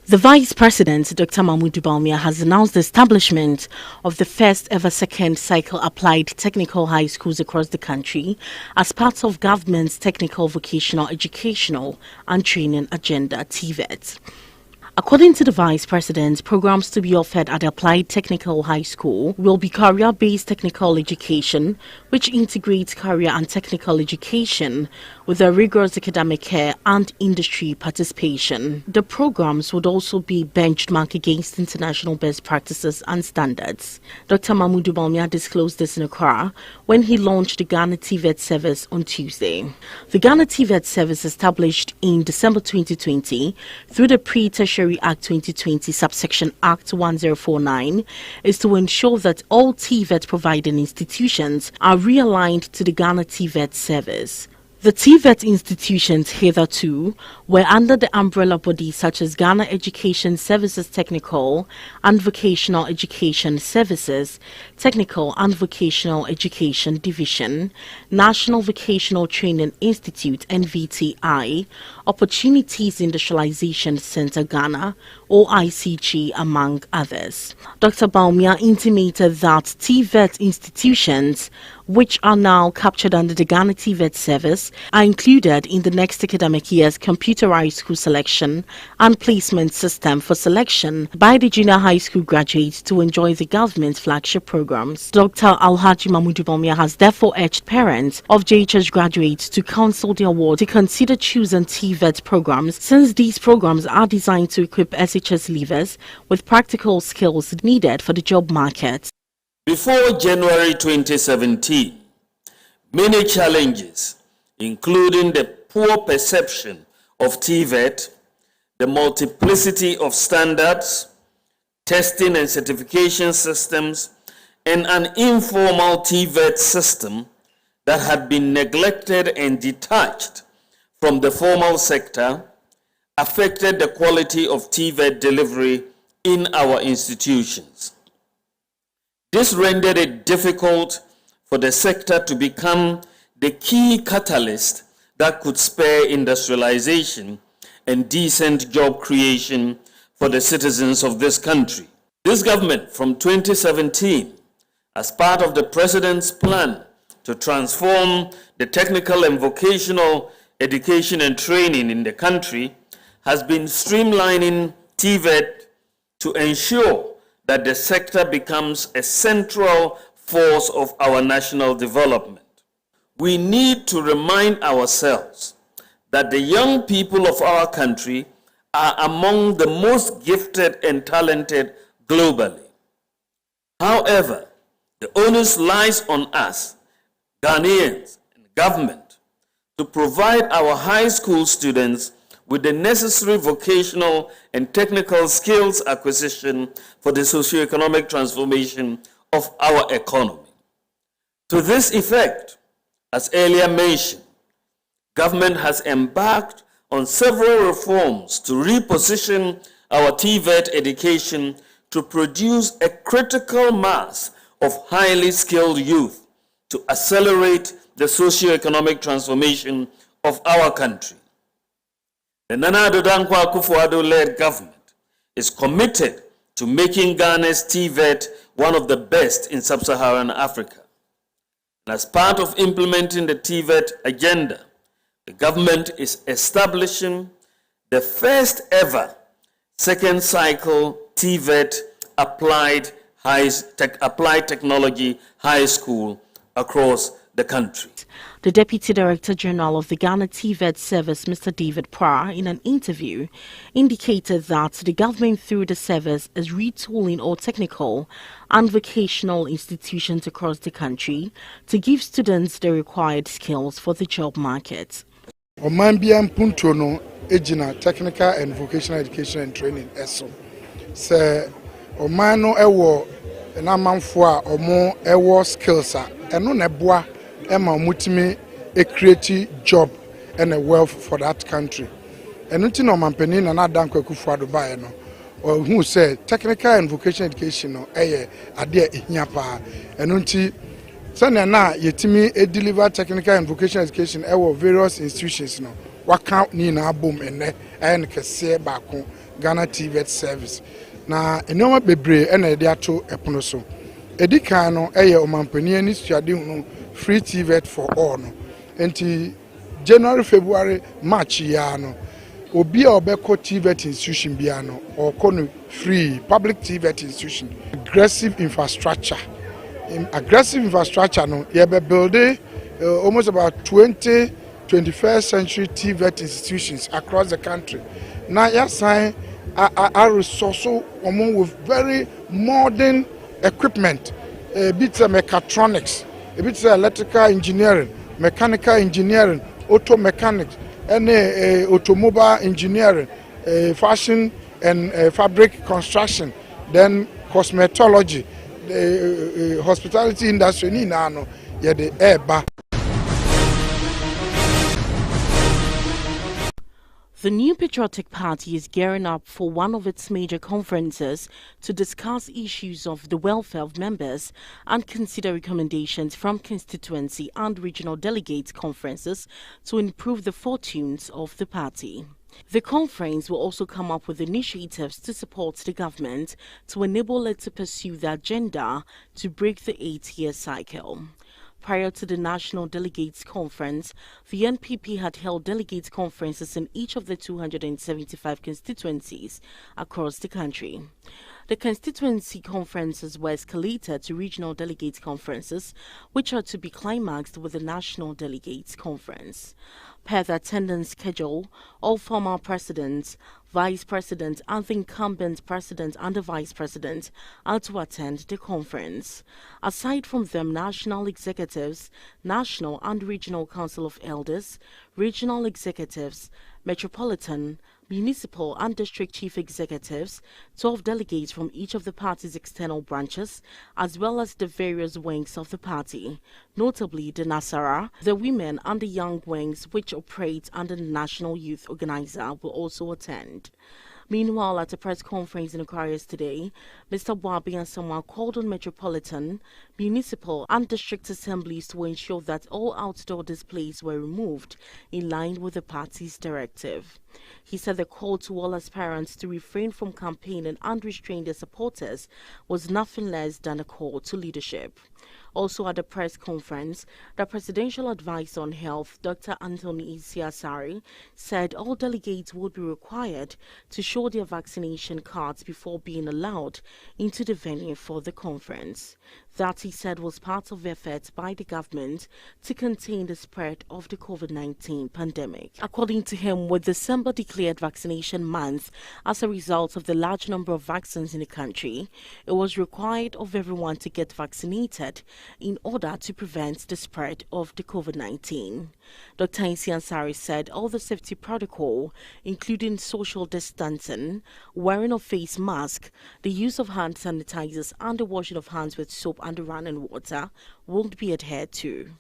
The Vice President, Dr. Mahmoud Bawumia, has announced the establishment of the first ever second cycle applied technical high schools across the country as part of government's technical vocational educational and training agenda, TVET. According to the Vice President, programs to be offered at the Applied Technical High School will be career-based technical education, which integrates career and technical education with a rigorous academic care and industry participation. The programs would also be benchmarked against international best practices and standards. Dr. Mahmoud Bawumia disclosed this in Accra when he launched the Ghana TVET service on Tuesday. The Ghana TVET service, established in December 2020 through the Pre-Tertiary Act 2020 subsection Act 1049, is to ensure that all TVET providing institutions are realigned to the Ghana TVET service. The TVET institutions hitherto were under the umbrella bodies such as Ghana Education Services Technical and Vocational Education Services, Technical and Vocational Education Division, National Vocational Training Institute NVTI, Opportunities Industrialization Center Ghana, OICG, among others. Dr. Bawumia intimated that TVET institutions, which are now captured under the Ghana TVET service, are included in the next academic year's computerized school selection and placement system for selection by the junior high school graduates to enjoy the government's flagship programs. Dr. Alhaji Mahmoud Bawumia has therefore urged parents of JHS graduates to counsel their ward to consider choosing TVET programs, since these programs are designed to equip SHS leavers with practical skills needed for the job market. Before January 2017, many challenges, including the poor perception of TVET, the multiplicity of standards, testing and certification systems, and an informal TVET system that had been neglected and detached from the formal sector, affected the quality of TVET delivery in our institutions. This rendered it difficult for the sector to become the key catalyst that could spur industrialization and decent job creation for the citizens of this country. This government, from 2017, as part of the President's plan to transform the technical and vocational education and training in the country, has been streamlining TVET to ensure that the sector becomes a central force of our national development. We need to remind ourselves that the young people of our country are among the most gifted and talented globally. However, the onus lies on us, Ghanaians and government, to provide our high school students with the necessary vocational and technical skills acquisition for the socio-economic transformation of our economy. To this effect, as earlier mentioned, government has embarked on several reforms to reposition our TVET education to produce a critical mass of highly skilled youth to accelerate the socio-economic transformation of our country. The Nana Addo Dankwa Akufo-Addo-led government is committed to making Ghana's TVET one of the best in sub-Saharan Africa. And as part of implementing the TVET agenda, the government is establishing the first ever second cycle TVET applied technology high school across the country. The Deputy Director General of the Ghana TVET service, Mr. David Pra, in an interview, indicated that the government through the service is retooling all technical and vocational institutions across the country to give students the required skills for the job market. Omambian Puntono, Ejina, Technical and Vocational Education and Training, ESO. Se Omano Ewo, Namanfua, Omo Ewo skills, and no Nebua. Emma Mutimi a creative job and a wealth for that country. And until no man penny and Adam Kufuado Bayano, or who said technical and vocational education or a dear Inyapa, and until Sunday na Yetimi a deliver technical and vocational education at various institutions. waka ni na abom ene en kese baako Ghana TVET service na enoma bebre ena ede ato epono so edikan no eye omampani ani stuade hunu free TVET for all no enti January February March ya no obi a obeko TVET institution bia no or kono free public TVET institution aggressive infrastructure no ye be build almost about 21st century TVET institutions across the country. Now, yes, I resource with very modern equipment, a bit of mechatronics, a bit of electrical engineering, mechanical engineering, auto mechanics, and automobile engineering, fashion and fabric construction, then cosmetology, the hospitality industry, ni nano, yeah, the air back. The New Patriotic Party is gearing up for one of its major conferences to discuss issues of the welfare of members and consider recommendations from constituency and regional delegates conferences to improve the fortunes of the party. The conference will also come up with initiatives to support the government to enable it to pursue the agenda to break the 8-year cycle. Prior to the National Delegates Conference, the NPP had held delegates conferences in each of the 275 constituencies across the country. The constituency conferences were escalated to regional delegates conferences, which are to be climaxed with the National Delegates Conference. Per the attendance schedule, all former presidents, vice president, and the incumbent president and the vice president are to attend the conference. Aside from them, national executives, national and regional council of elders, regional executives, metropolitan, municipal and district chief executives, 12 delegates from each of the party's external branches, as well as the various wings of the party, notably the Nasara, the women and the young wings which operate under the National Youth Organizer, will also attend. Meanwhile, at a press conference in Aquarius today, Mr. Wabi and someone called on metropolitan, municipal and district assemblies to ensure that all outdoor displays were removed in line with the party's directive. He said the call to all aspirants to refrain from campaigning and restrain their supporters was nothing less than a call to leadership. Also at the press conference, the Presidential Advisor on Health, Dr. Anthony Isiasari, said all delegates would be required to show their vaccination cards before being allowed into the venue for the conference. That, he said, was part of efforts by the government to contain the spread of the COVID-19 pandemic. According to him, with December declared vaccination month as a result of the large number of vaccines in the country, it was required of everyone to get vaccinated in order to prevent the spread of the COVID-19. Dr. Isiansari said all the safety protocol, including social distancing, wearing of face mask, the use of hand sanitizers and the washing of hands with soap and running water, won't be adhered to.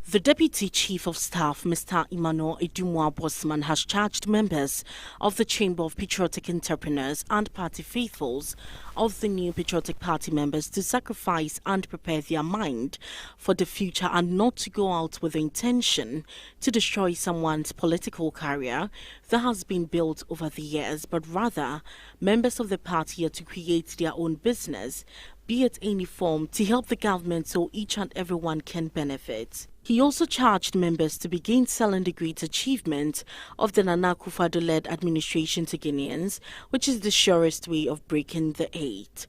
The Deputy Chief of Staff, Mr. Emmanuel Edumwa Bosman, has charged members of the Chamber of Patriotic Entrepreneurs and Party Faithfuls of the New Patriotic Party members to sacrifice and prepare their mind for the future and not to go out with the intention to destroy someone's political career that has been built over the years, but rather members of the party are to create their own business, be it any form, to help the government so each and everyone can benefit. He also charged members to begin selling the great achievement of the Nana Akufo-Addo-led administration to Guineans, which is the surest way of breaking the 8.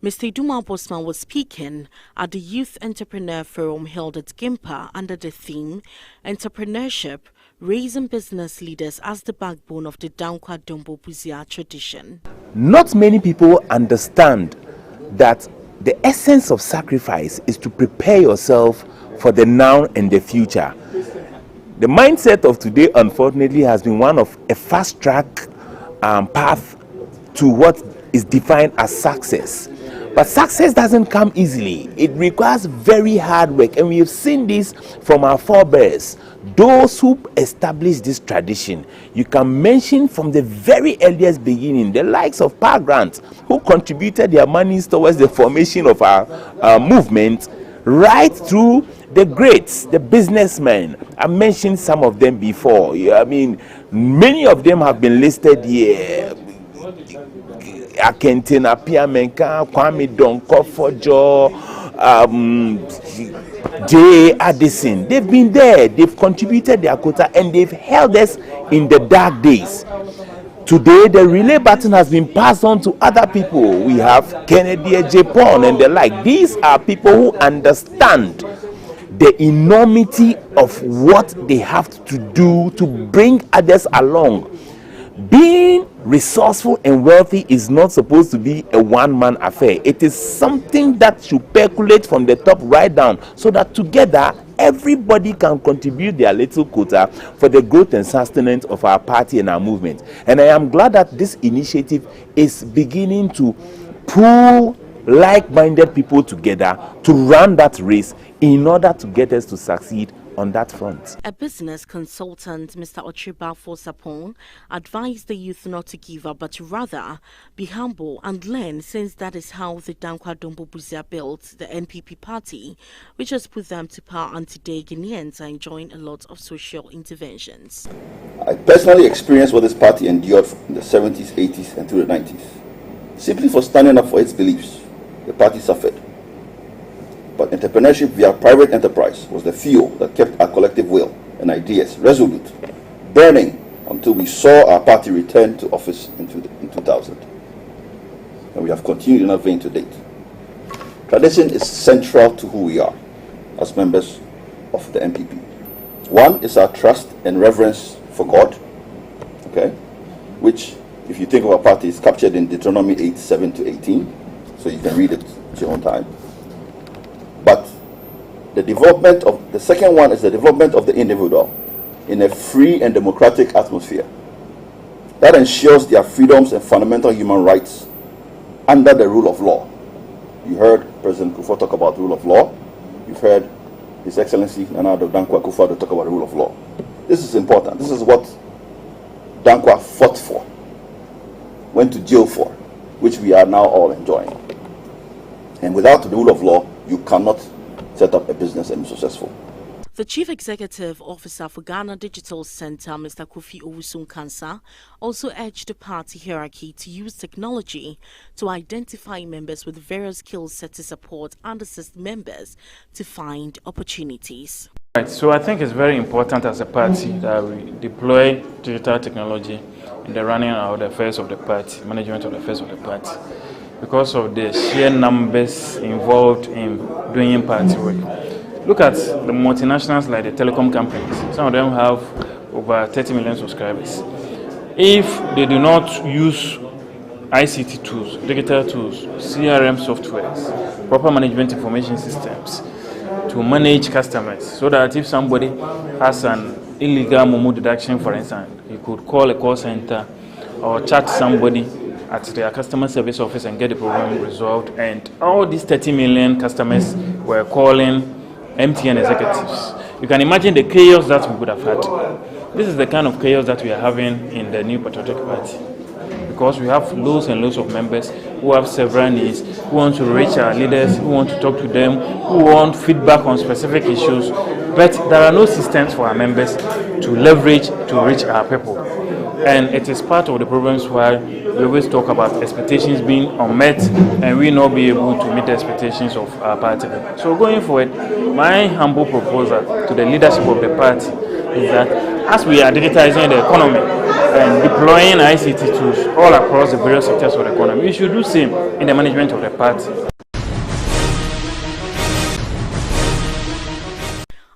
Mr. Edumwa Bosman was speaking at the Youth Entrepreneur Forum held at Gimpa under the theme Entrepreneurship, Raising Business Leaders as the Backbone of the Dankwa Dombo Buzia Tradition. Not many people understand that the essence of sacrifice is to prepare yourself for the now and the future. The mindset of today, unfortunately, has been one of a fast-track path to what is defined as success. But success doesn't come easily. It requires very hard work, and we have seen this from our forebears. Those who established this tradition, you can mention from the very earliest beginning, the likes of Pa Grant, who contributed their monies towards the formation of our movement, right through the greats, the businessmen. I mentioned some of them before. I mean, many of them have been listed here. Akentina Piamenka, Kwame Donkofojo, J. Addison. They've been there, they've contributed their quota, and they've held us in the dark days. Today, the relay baton has been passed on to other people. We have Kennedy, Japan, and the like. These are people who understand the enormity of what they have to do to bring others along. Being resourceful and wealthy is not supposed to be a one-man affair. It is something that should percolate from the top right down, so that together everybody can contribute their little quota for the growth and sustenance of our party and our movement. And I am glad that this initiative is beginning to pull like-minded people together to run that race in order to get us to succeed on that front. A business consultant, Mr. Ochiba Fosapon, advised the youth not to give up, but rather be humble and learn, since that is how the Dankwa Dombo Buzia built the NPP party, which has put them to power, and today Guineans are enjoying a lot of social interventions. I personally experienced what this party endured in the 70s, 80s, and through the 90s. Simply for standing up for its beliefs, the party suffered. But entrepreneurship via private enterprise was the fuel that kept our collective will and ideas resolute, burning until we saw our party return to office in 2000. And we have continued in that vein to date. Tradition is central to who we are as members of the NPP. One is our trust and reverence for God, okay, which, if you think of our party, is captured in Deuteronomy 8:7-18, so you can read it at your own time. But the second one is the development of the individual in a free and democratic atmosphere that ensures their freedoms and fundamental human rights under the rule of law. You heard President Kufuor talk about the rule of law. You've heard His Excellency Nana Addo Dankwa Kufuor talk about the rule of law. This is important. This is what Dankwa fought for, went to jail for, which we are now all enjoying. And without the rule of law, you cannot set up a business and be successful. The Chief Executive Officer for Ghana Digital Center, Mr. Kofi Owusun Kansa, also urged the party hierarchy to use technology to identify members with various skill sets to support and assist members to find opportunities. Right, so I think it's very important as a party that we deploy digital technology in the running of the affairs of the party, management of the affairs of the party, because of the sheer numbers involved in doing party work. Look at the multinationals like the telecom companies. Some of them have over 30 million subscribers. If they do not use ICT tools, digital tools, CRM softwares, proper management information systems to manage customers, so that if somebody has an illegal Momo deduction, for instance, he could call a call center or chat somebody at their customer service office and get the problem resolved. And all these 30 million customers were calling MTN executives. You can imagine the chaos that we would have had. This is the kind of chaos that we are having in the New Patriotic Party, because we have loads and loads of members who have several needs, who want to reach our leaders, who want to talk to them, who want feedback on specific issues, but there are no systems for our members to leverage to reach our people. And it is part of the problems why we always talk about expectations being unmet and we not be able to meet the expectations of our party. So going forward, my humble proposal to the leadership of the party is that as we are digitizing the economy and deploying ICT tools all across the various sectors of the economy, we should do the same in the management of the party.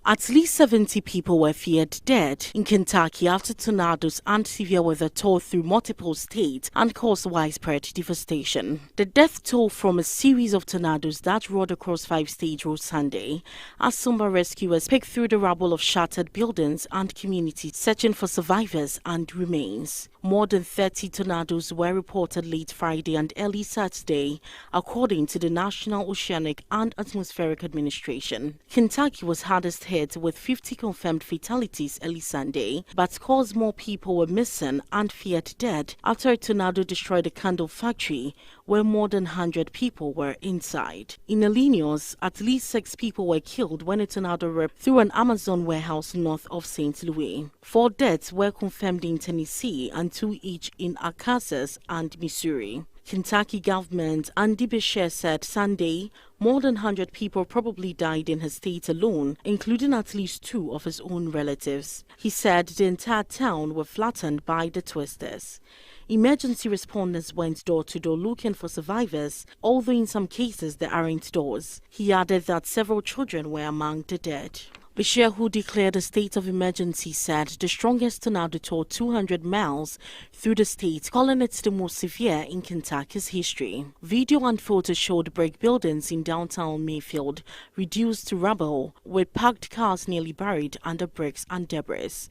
At least 70 people were feared dead in Kentucky after tornadoes and severe weather tore through multiple states and caused widespread devastation. The death toll from a series of tornadoes that roared across 5 states rose Sunday as Sumba rescuers picked through the rubble of shattered buildings and communities searching for survivors and remains. More than 30 tornadoes were reported late Friday and early Saturday, according to the National Oceanic and Atmospheric Administration. Kentucky was hardest hit with 50 confirmed fatalities early Sunday, but scores more people were missing and feared dead after a tornado destroyed a candle factory where more than 100 people were inside. In Illinois, at least 6 people were killed when a tornado ripped through an Amazon warehouse north of St. Louis. 4 deaths were confirmed in Tennessee and 2 each in Arkansas and Missouri. Kentucky government Andy Beshear said Sunday more than 100 people probably died in his state alone, including at least 2 of his own relatives. He said the entire town were flattened by the twisters. Emergency responders went door to door looking for survivors, although in some cases there aren't doors. He added that several children were among the dead. Beshear, who declared a state of emergency, said the strongest tornado tore 200 miles through the state, calling it the most severe in Kentucky's history. Video and photos showed brick buildings in downtown Mayfield reduced to rubble, with parked cars nearly buried under bricks and debris.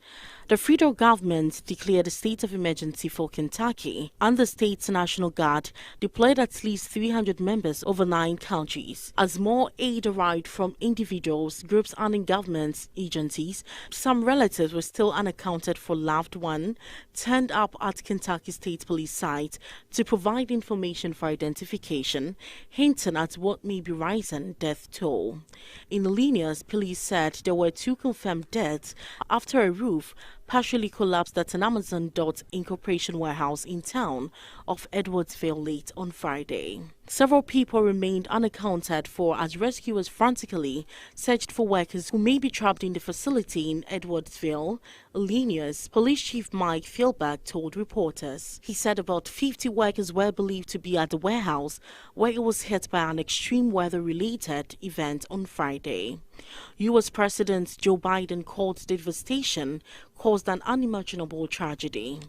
The federal government declared a state of emergency for Kentucky, and the state's National Guard deployed at least 300 members over 9 counties. As more aid arrived from individuals, groups, and in government agencies, some relatives were still unaccounted for loved one turned up at Kentucky State Police site to provide information for identification, hinting at what may be rising death toll. In Illinois, police said there were 2 confirmed deaths after a roof partially collapsed at an Amazon Incorporation warehouse in town of Edwardsville late on Friday. Several people remained unaccounted for as rescuers frantically searched for workers who may be trapped in the facility in Edwardsville, Illinois. Police Chief Mike Philback told reporters. He said about 50 workers were believed to be at the warehouse where it was hit by an extreme weather-related event on Friday. U.S. President Joe Biden called the devastation caused an unimaginable tragedy.